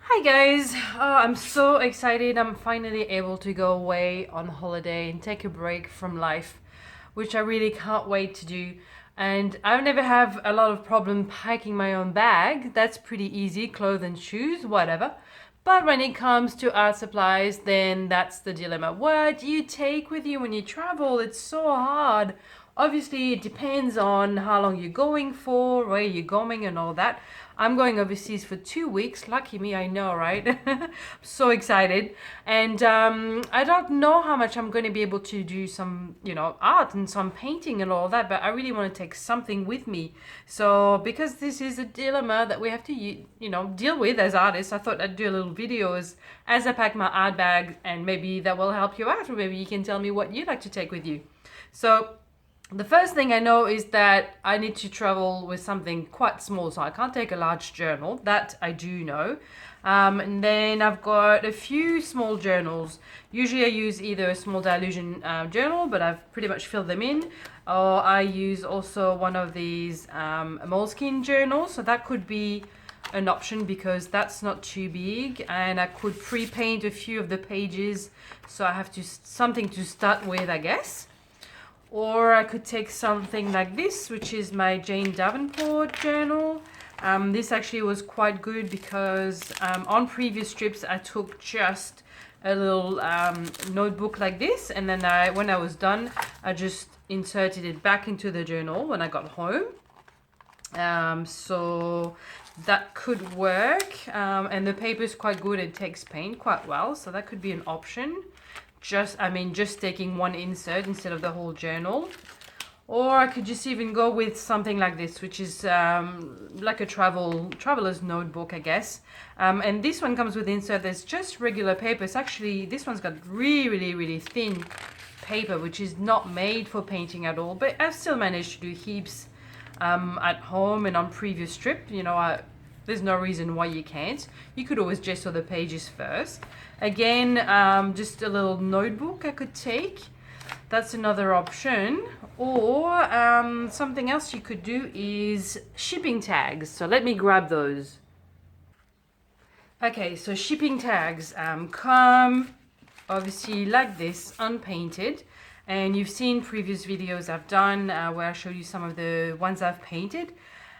Hi guys, I'm so excited. I'm finally able to go away on holiday and take a break from life, which I really can't wait to do. And I never have a lot of problem packing my own bag. That's pretty easy, clothes and shoes, whatever. But when it comes to art supplies, then that's the dilemma. What do you take with you when you travel? It's so hard. Obviously, it depends on how long you're going for, where you're going, and all that. I'm going overseas for 2 weeks. Lucky me, I know, right? So excited. And I don't know how much I'm going to be able to do some, art and some painting and all that, but I really want to take something with me. So because this is a dilemma that we have to, deal with as artists, I thought I'd do a little video as I pack my art bag, and maybe that will help you out, or maybe you can tell me what you'd like to take with you. So the first thing I know is that I need to travel with something quite small, so I can't take a large journal. That I do know. And then I've got a few small journals. Usually I use either a small dilution journal, but I've pretty much filled them in, or I use also one of these moleskin journals. So that could be an option because that's not too big, and I could pre-paint a few of the pages, so I have something to start with, I guess. Or I could take something like this, which is my Davenport journal. This actually was quite good because on previous trips I took just a little notebook like this, and then when I was done, I just inserted it back into the journal when I got home. So that could work, and the paper is quite good. It takes paint quite well, so that could be an option. Just taking one insert instead of the whole journal. Or I could just even go with something like this, which is like a traveler's notebook, I guess. And this one comes with insert. There's just regular paper. It's actually, this one's got really, really thin paper, which is not made for painting at all. But I've still managed to do heaps at home and on previous trip. There's no reason why you can't. You could always gesso the pages first. Again, just a little notebook I could take. That's another option. Or something else you could do is shipping tags. So let me grab those. Okay, so shipping tags come obviously like this, unpainted. And you've seen previous videos I've done where I showed you some of the ones I've painted.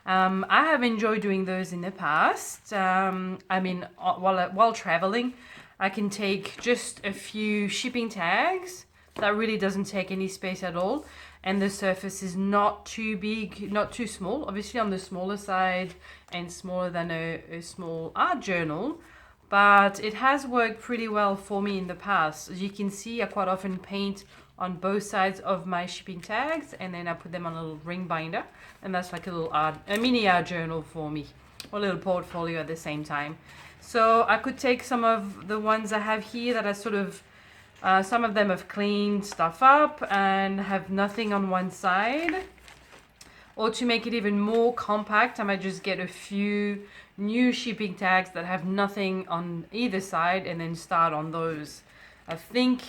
I have enjoyed doing those in the past. While traveling, I can take just a few shipping tags. That really doesn't take any space at all. And the surface is not too big, not too small. Obviously on the smaller side and smaller than a small art journal. But it has worked pretty well for me in the past. As you can see, I quite often paint on both sides of my shipping tags, and then I put them on a little ring binder, and that's like a mini art journal for me, or a little portfolio at the same time. So I could take some of the ones I have here that are sort of, some of them have cleaned stuff up and have nothing on one side. Or to make it even more compact, I might just get a few new shipping tags that have nothing on either side and then start on those. I think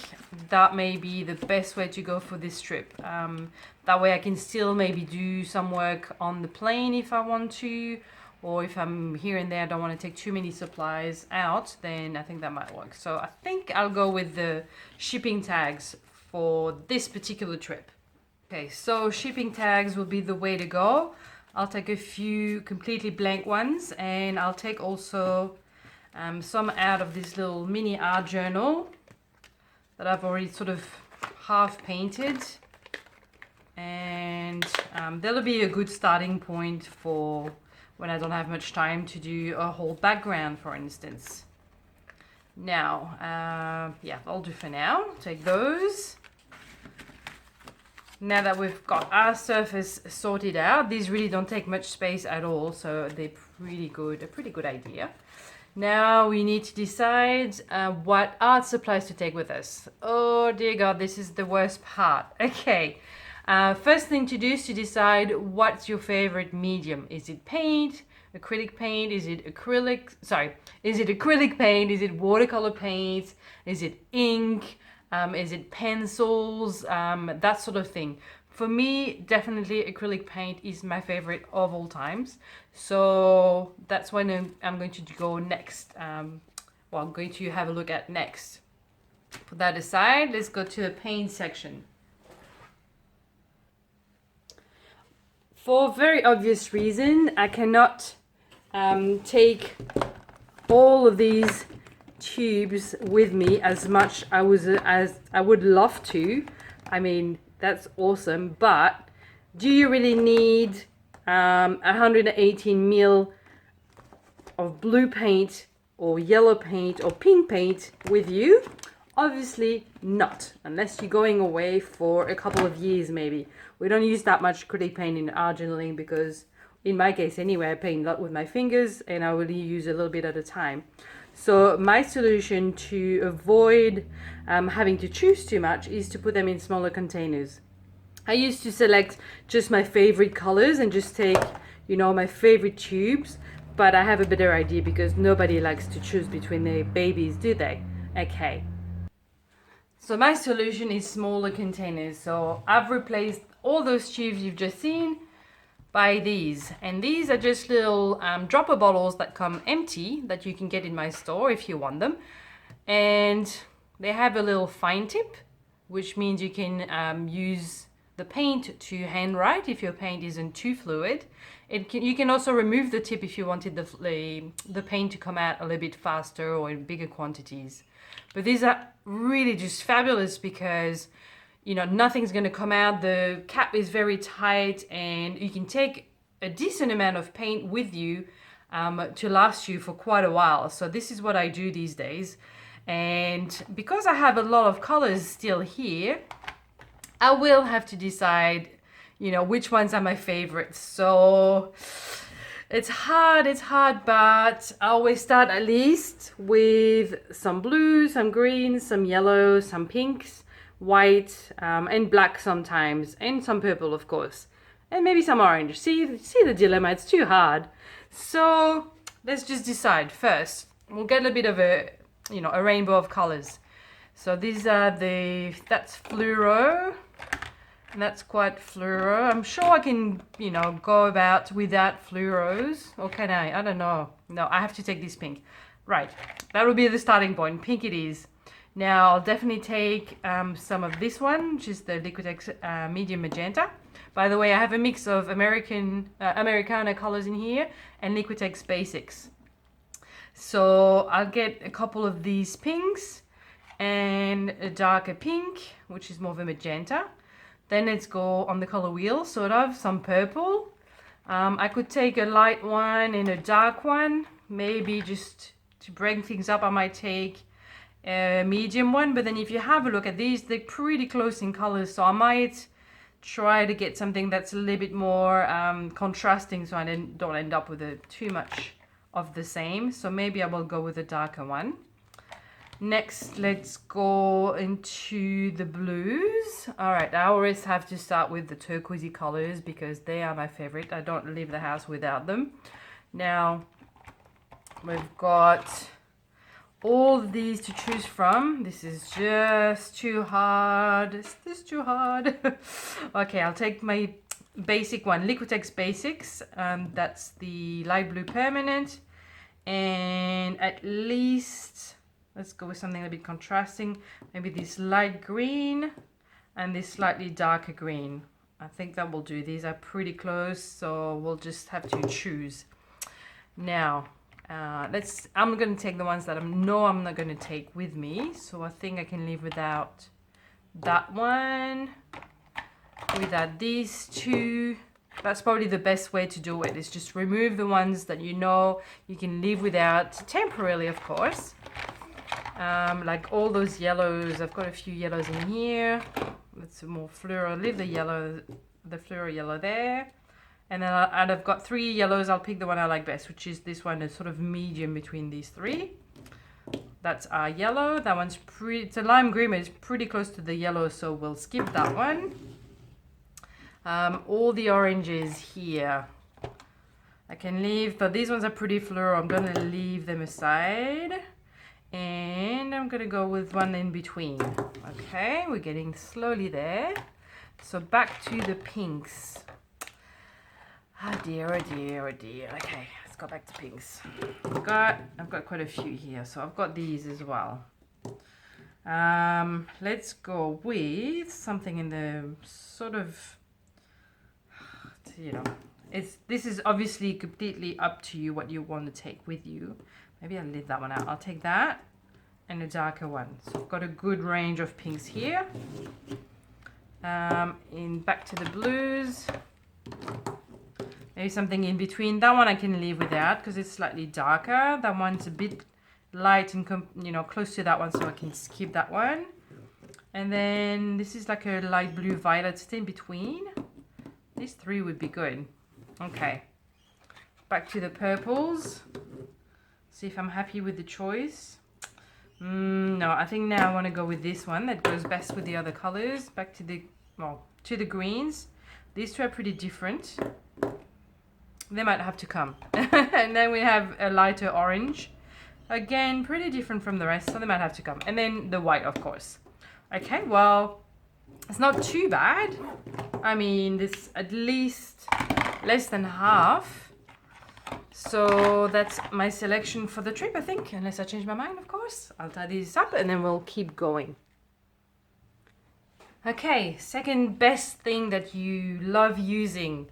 that may be the best way to go for this trip. That way I can still maybe do some work on the plane if I want to, or if I'm here and there, I don't want to take too many supplies out, then I think that might work. So I think I'll go with the shipping tags for this particular trip. Okay, so shipping tags will be the way to go. I'll take a few completely blank ones, and I'll take also some out of this little mini art journal that I've already sort of half painted, and that'll be a good starting point for when I don't have much time to do a whole background, for instance. Now, yeah, I'll do for now. Take those. Now that we've got our surface sorted out, these really don't take much space at all, so they're pretty good, a pretty good idea. Now we need to decide what art supplies to take with us. Oh dear God, this is the worst part. Okay, first thing to do is to decide what's your favorite medium. Is it paint, acrylic paint? Is it acrylic paint? Is it watercolor paint? Is it ink? Is it pencils? That sort of thing. For me, definitely acrylic paint is my favorite of all times. So that's when I'm going to go next. I'm going to have a look at next. Put that aside. Let's go to the paint section. For a very obvious reason, I cannot take all of these tubes with me as much as I would love to. I mean, that's awesome, but do you really need 118 ml of blue paint or yellow paint or pink paint with you? Obviously not, unless you're going away for a couple of years maybe. We don't use that much acrylic paint in our journaling because, in my case anyway, I paint a lot with my fingers and I only use a little bit at a time. So my solution to avoid having to choose too much is to put them in smaller containers. I used to select just my favorite colors and just take, my favorite tubes, but I have a better idea because nobody likes to choose between their babies, do they? Okay. So my solution is smaller containers. So I've replaced all those tubes you've just seen by these. And these are just little dropper bottles that come empty that you can get in my store if you want them. And they have a little fine tip, which means you can use the paint to handwrite if your paint isn't too fluid. You can also remove the tip if you wanted the paint to come out a little bit faster or in bigger quantities. But these are really just fabulous because, nothing's going to come out. The cap is very tight and you can take a decent amount of paint with you to last you for quite a while. So this is what I do these days. And because I have a lot of colors still here, I will have to decide, which ones are my favorites. So it's hard, but I always start at least with some blues, some greens, some yellows, some pinks, white, and black sometimes, and some purple, of course, and maybe some orange. See the dilemma, it's too hard. So let's just decide first. We'll get a bit of a rainbow of colors. So these are that's fluoro. And that's quite fluoro. I'm sure I can, go about without fluoros. Or can I? I don't know. No, I have to take this pink. Right. That will be the starting point. Pink it is. Now, I'll definitely take some of this one, which is the Liquitex medium magenta. By the way, I have a mix of Americana colors in here and Liquitex basics. So I'll get a couple of these pinks and a darker pink, which is more of a magenta. Then let's go on the color wheel, sort of, some purple. I could take a light one and a dark one. Maybe just to break things up, I might take a medium one. But then if you have a look at these, they're pretty close in colors. So I might try to get something that's a little bit more contrasting so I don't end up with too much of the same. So maybe I will go with a darker one. Next, let's go into the blues. All right, I always have to start with the turquoisey colors because they are my favorite. I don't leave the house without them. Now, we've got all these to choose from. This is just too hard. Is this too hard? Okay, I'll take my basic one, Liquitex Basics. That's the light blue permanent. And at least, let's go with something a bit contrasting. Maybe this light green and this slightly darker green. I think that will do. These are pretty close, so we'll just have to choose. Now, I'm going to take the ones that I'm not going to take with me. So I think I can live without that one, without these two. That's probably the best way to do it, is just remove the ones that you can live without, temporarily of course. Like all those yellows. I've got a few yellows in here. It's more fluoro. Leave the fluoro yellow there. And then I've got 3 yellows. I'll pick the one I like best, which is this one, a sort of medium between these 3. That's our yellow. That one's it's a lime green, but it's pretty close to the yellow, so we'll skip that one. All the oranges here, I can leave, but these ones are pretty fluoro. I'm going to leave them aside. And I'm gonna go with one in between. Okay, we're getting slowly there. So back to the pinks. Oh dear, oh dear, oh dear. Okay, let's go back to pinks. I've got quite a few here, so I've got these as well. Let's go with something in the sort of, this is obviously completely up to you what you want to take with you. Maybe I'll leave that one out. I'll take that and a darker one. So I've got a good range of pinks here. Back to the blues. Maybe something in between. That one I can leave without because it's slightly darker. That one's a bit light and close to that one, so I can skip that one. And then this is like a light blue violet in between. These three would be good. Okay. Back to the purples. See if I'm happy with the choice. No, I think now I want to go with this one that goes best with the other colors. Back to the greens. These two are pretty different. They might have to come. And then we have a lighter orange. Again, pretty different from the rest, so they might have to come. And then the white, of course. Okay, well, it's not too bad. I mean, this at least less than half. So that's my selection for the trip, I think. Unless I change my mind, of course. I'll tidy this up and then we'll keep going. Okay, second best thing that you love using.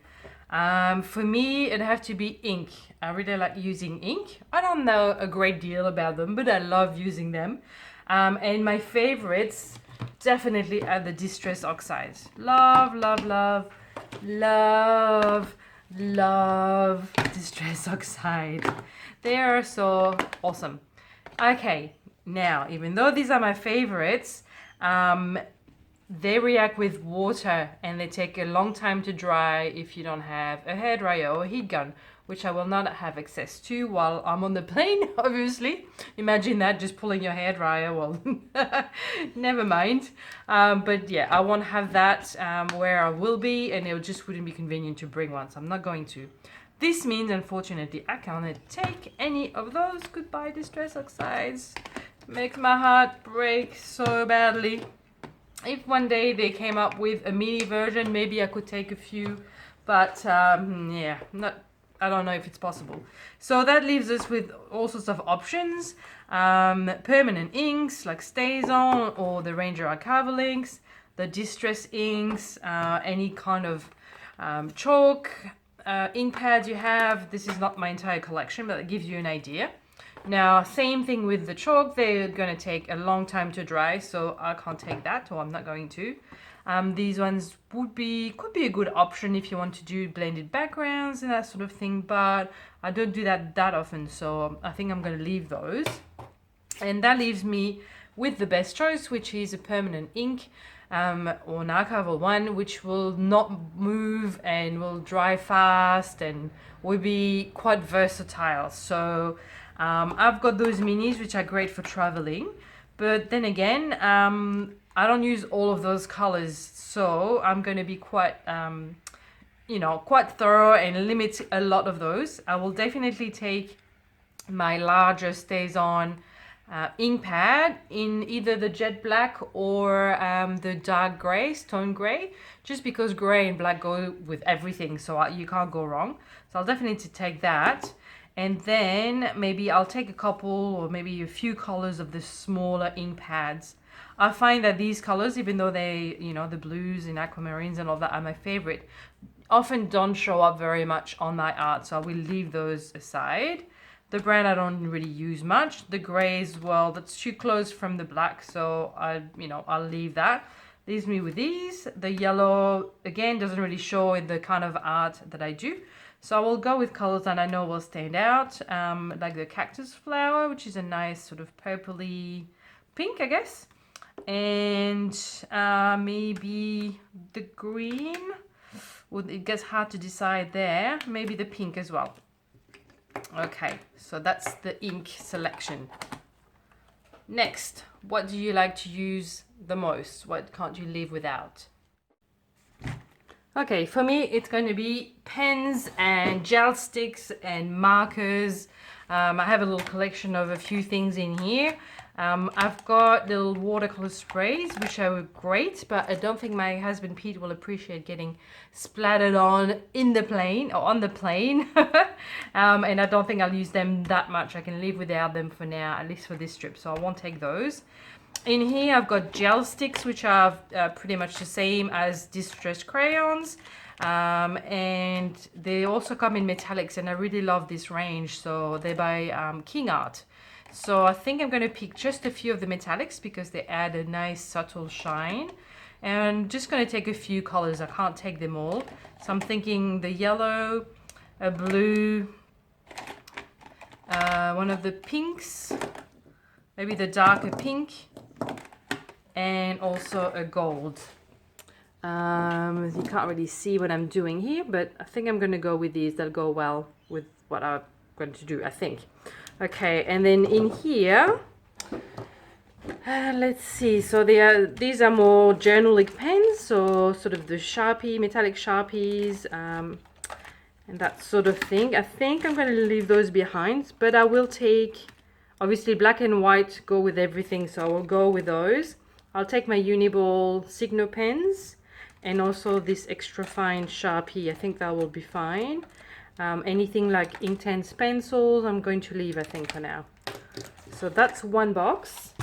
For me, it'd have to be ink. I really like using ink. I don't know a great deal about them, but I love using them. And my favorites definitely are the Distress Oxides. Love, love, love, love, love Distress Oxide. They are so awesome. Okay, now, even though these are my favorites, they react with water and they take a long time to dry if you don't have a hairdryer or a heat gun, which I will not have access to while I'm on the plane, obviously. Imagine that, just pulling your hairdryer. Well, never mind. But yeah, I won't have that where I will be, and it just wouldn't be convenient to bring one, so I'm not going to. This means, unfortunately, I cannot take any of those. Goodbye, Distress Oxides. Makes my heart break so badly. If one day they came up with a mini version, maybe I could take a few, but yeah, I don't know if it's possible. So that leaves us with all sorts of options. Permanent inks like StazOn or the Ranger Archival inks, the Distress inks, any kind of chalk, ink pads you have. This is not my entire collection, but it gives you an idea. Now, same thing with the chalk. They're going to take a long time to dry, so I can't take that, or I'm not going to. These ones could be a good option if you want to do blended backgrounds and that sort of thing, but I don't do that often, so I think I'm going to leave those. And that leaves me with the best choice, which is a permanent ink or an archival one, which will not move and will dry fast and will be quite versatile. So I've got those minis, which are great for traveling, but then again, I don't use all of those colors, so I'm going to be quite thorough and limit a lot of those. I will definitely take my larger StazOn ink pad in either the jet black or the dark gray, stone gray, just because gray and black go with everything, so you can't go wrong. So I'll definitely take that. And then maybe I'll take a couple or maybe a few colors of the smaller ink pads. I find that these colors, even though they, the blues and aquamarines and all that are my favorite, often don't show up very much on my art. So I will leave those aside. The brown I don't really use much. The grays, well, that's too close from the black. So I'll leave that. Leaves me with these. The yellow, again, doesn't really show in the kind of art that I do. So I will go with colors that I know will stand out, like the cactus flower, which is a nice sort of purpley pink, I guess. And maybe the green. Well, it gets hard to decide there. Maybe the pink as well. Okay, so that's the ink selection. Next, what do you like to use the most? What can't you live without? Okay, for me, it's going to be pens and gel sticks and markers. I have a little collection of a few things in here. I've got little watercolor sprays, which are great, but I don't think my husband Pete will appreciate getting splattered on in the plane or on the plane. And I don't think I'll use them that much. I can live without them for now, at least for this trip, so I won't take those. In here I've got gel sticks, which are pretty much the same as distress crayons. And they also come in metallics, and I really love this range. So they're by King Art. So I think I'm going to pick just a few of the metallics because they add a nice subtle shine. And just going to take a few colors. I can't take them all. So I'm thinking the yellow, a blue, one of the pinks, maybe the darker pink, and also a gold. You can't really see what I'm doing here, but I think I'm going to go with these. They'll go well with what I'm going to do, I think. Okay, and then in here, let's see. So these are more journalic pens, so sort of the Sharpie, metallic Sharpies, and that sort of thing. I think I'm going to leave those behind, but I will take, obviously black and white go with everything, so I will go with those. I'll take my Uniball Signo pens and also this extra fine Sharpie. I think that will be fine. Anything like Inktense pencils, I'm going to leave, I think, for now. So that's one box.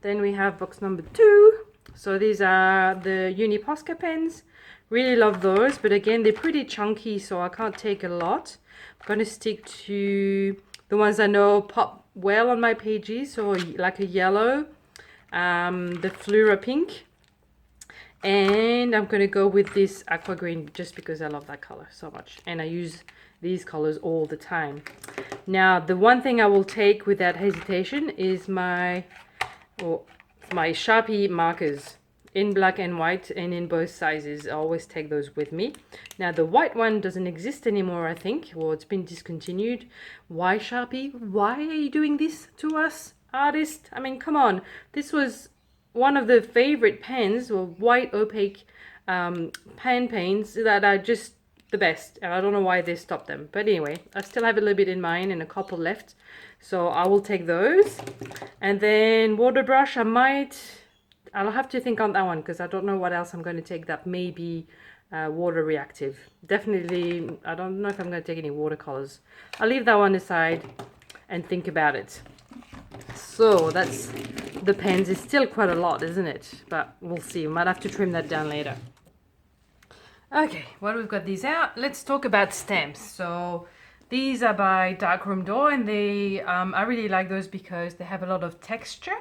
Then we have box number 2. So these are the Uni Pasca pens. Really love those, but again, they're pretty chunky, so I can't take a lot. I'm going to stick to the ones I know pop well on my pages, so like a yellow, the Flura pink, and I'm going to go with this aqua green just because I love that color so much, and I use these colors all the time. Now, the one thing I will take without hesitation is my Sharpie markers in black and white and in both sizes. I always take those with me. Now, the white one doesn't exist anymore, I think, or it's been discontinued. Why, Sharpie? Why are you doing this to us, artist? I mean, come on. This was one of the favorite pens, or white opaque pen paints that are just the best, and I don't know why they stopped them. But anyway, I still have a little bit in mine and a couple left, so I will take those. And then water brush, I'll have to think on that one because I don't know what else I'm going to take that may be water reactive. Definitely, I don't know if I'm going to take any watercolors. I'll leave that one aside and think about it. So that's the pens. It's still quite a lot, isn't it? But we'll see. We might have to trim that down later. Okay, while we've got these out, let's talk about stamps. So these are by Darkroom Door, and they I really like those because they have a lot of texture,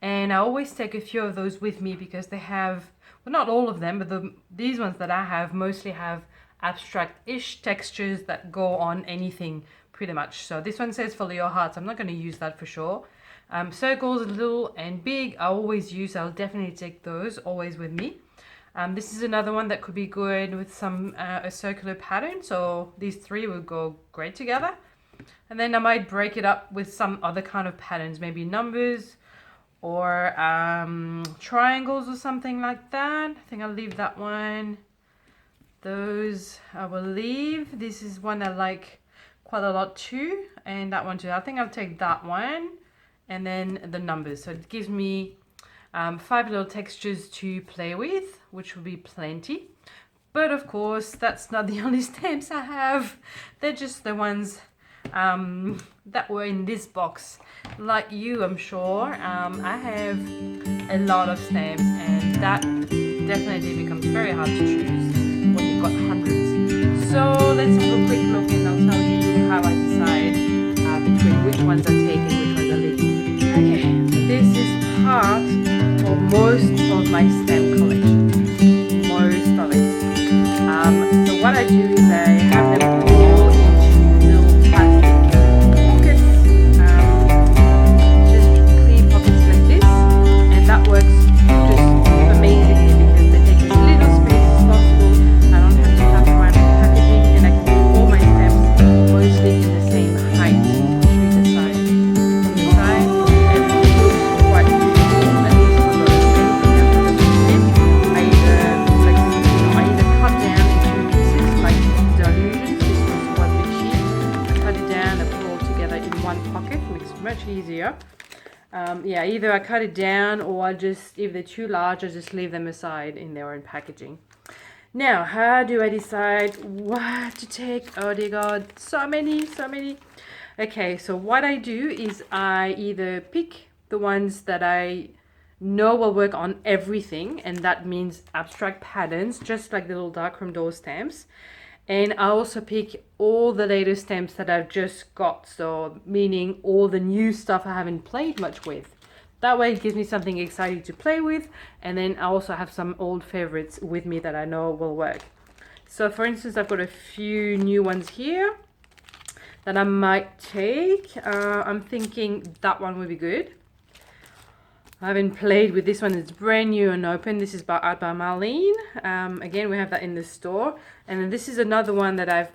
and I always take a few of those with me because they have, well, not all of them, but these ones that I have mostly have abstract-ish textures that go on anything pretty much. So this one says follow your hearts. I'm not going to use that for sure. Circles, little and big, I always use. I'll definitely take those always with me. This is another one that could be good with some a circular pattern. So these three will go great together. And then I might break it up with some other kind of patterns, maybe numbers or triangles or something like that. I think I'll leave that one. Those I will leave. This is one I like quite a lot too, and that one too. I think I'll take that one, and then the numbers. So it gives me 5 little textures to play with, which will be plenty. But of course, that's not the only stamps I have. They're just the ones that were in this box. Like you, I'm sure, I have a lot of stamps, and that definitely becomes very hard to choose when you've got hundreds. So let's have a quick look, and I'll tell you how I decide between which ones I take and which ones I leave. Okay, this is part of most of my stamp collection. Most of it. So what I do is I have them all into little plastic pockets, just clear pockets like this, and that works just amazingly because they take as little space as possible. I don't have to faff around with packaging, and I can do all my stamps mostly in the same height. Show the side. From the side, everything looks quite beautiful, at least for those things. Yeah, either I cut it down or I just, if they're too large, I just leave them aside in their own packaging. Now, how do I decide what to take? Oh dear God, so many, so many. Okay, so what I do is I either pick the ones that I know will work on everything, and that means abstract patterns, just like the little darkroom door stamps. And I also pick all the latest stamps that I've just got, so meaning all the new stuff I haven't played much with. That way it gives me something exciting to play with, and then I also have some old favorites with me that I know will work. So for instance, I've got a few new ones here that I might take. I'm thinking that one would be good. I haven't played with this one. It's brand new and open. This is by Art by Marlene. Again, we have that in the store. And then this is another one that I've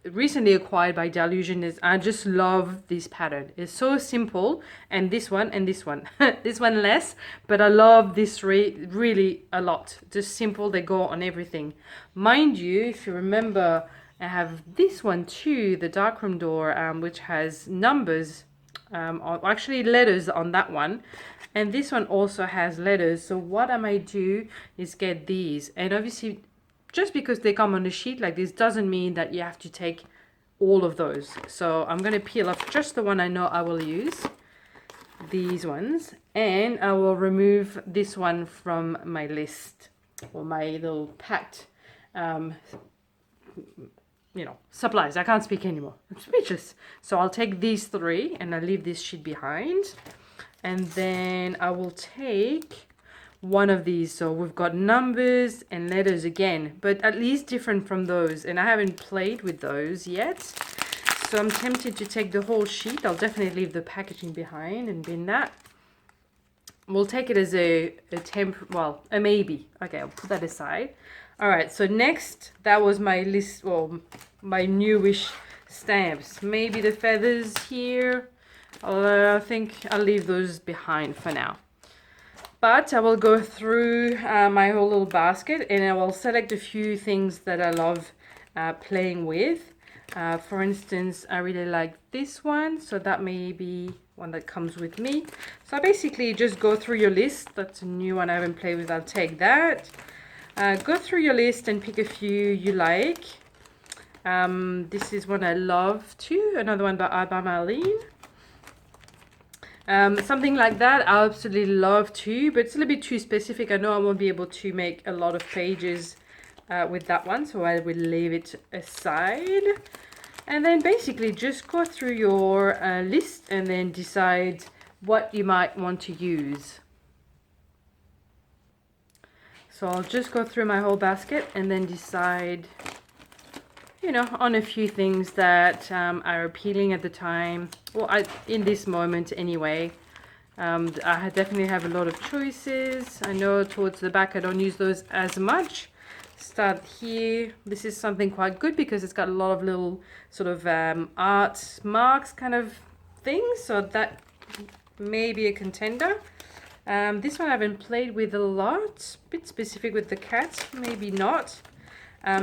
recently acquired by Delusion. I just love this pattern. It's so simple. And this one and this one. This one less, but I love this really a lot. Just simple. They go on everything. Mind you, if you remember, I have this one too, the darkroom door, which has numbers, actually letters on that one. And this one also has letters. So what I might do is get these. And obviously, just because they come on a sheet like this doesn't mean that you have to take all of those. So I'm going to peel off just the one I know I will use. These ones. And I will remove this one from my list. Or my little packed, supplies. I can't speak anymore. I'm speechless. So I'll take these three and I'll leave this sheet behind. And then I will take one of these. So we've got numbers and letters again, but at least different from those. And I haven't played with those yet. So I'm tempted to take the whole sheet. I'll definitely leave the packaging behind and bin that. We'll take it as a maybe. Okay, I'll put that aside. All right, so next, that was my list, well, my newish stamps. Maybe the feathers here. I think I'll leave those behind for now. But I will go through my whole little basket and I will select a few things that I love playing with. For instance, I really like this one, so that may be one that comes with me. So I basically just go through your list. That's a new one I haven't played with. I'll take that. Go through your list and pick a few you like. This is one I love too. Another one by Art by Marlene. Something like that I absolutely love too, but it's a little bit too specific. I know I won't be able to make a lot of pages with that one, so I will leave it aside. And then basically just go through your list and then decide what you might want to use. So I'll just go through my whole basket and then decide, on a few things that are appealing at the time. Well, in this moment anyway. I definitely have a lot of choices. I know towards the back I don't use those as much. Start here. This is something quite good because it's got a lot of little sort of art marks kind of things. So that may be a contender. This one I haven't played with a lot. A bit specific with the cat, maybe not.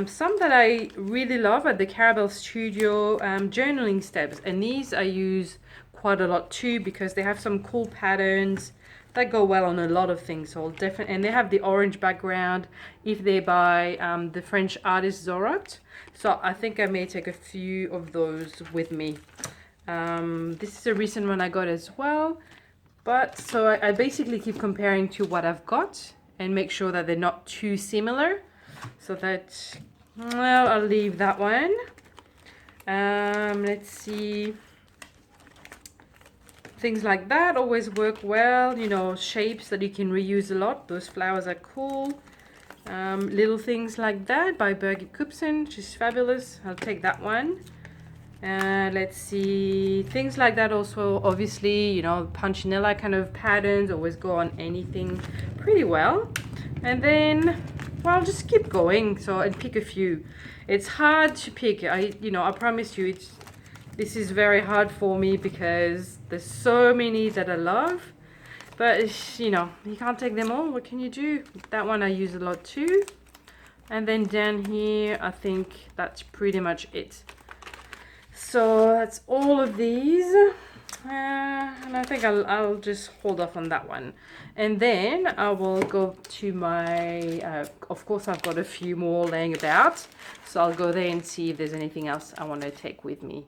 Some that I really love are the Caramel Studio journaling steps, and these I use quite a lot too because they have some cool patterns that go well on a lot of things. So I'll definitely, and they have the orange background if they buy the French artist Zorot. So I think I may take a few of those with me. This is a recent one I got as well. But so I basically keep comparing to what I've got and make sure that they're not too similar. So that, well, I'll leave that one. Let's see. Things like that always work well. Shapes that you can reuse a lot. Those flowers are cool. Little things like that by Birgit Kupsen, which is fabulous. I'll take that one. Let's see. Things like that also, obviously, Punchinella kind of patterns always go on anything pretty well. And then, well, just keep going. So and pick a few. It's hard to pick. I promise you, this is very hard for me because there's so many that I love. But you can't take them all. What can you do? That one I use a lot too. And then down here, I think that's pretty much it. So that's all of these. And I think I'll just hold off on that one. And then I will go to my, of course I've got a few more laying about. So I'll go there and see if there's anything else I want to take with me.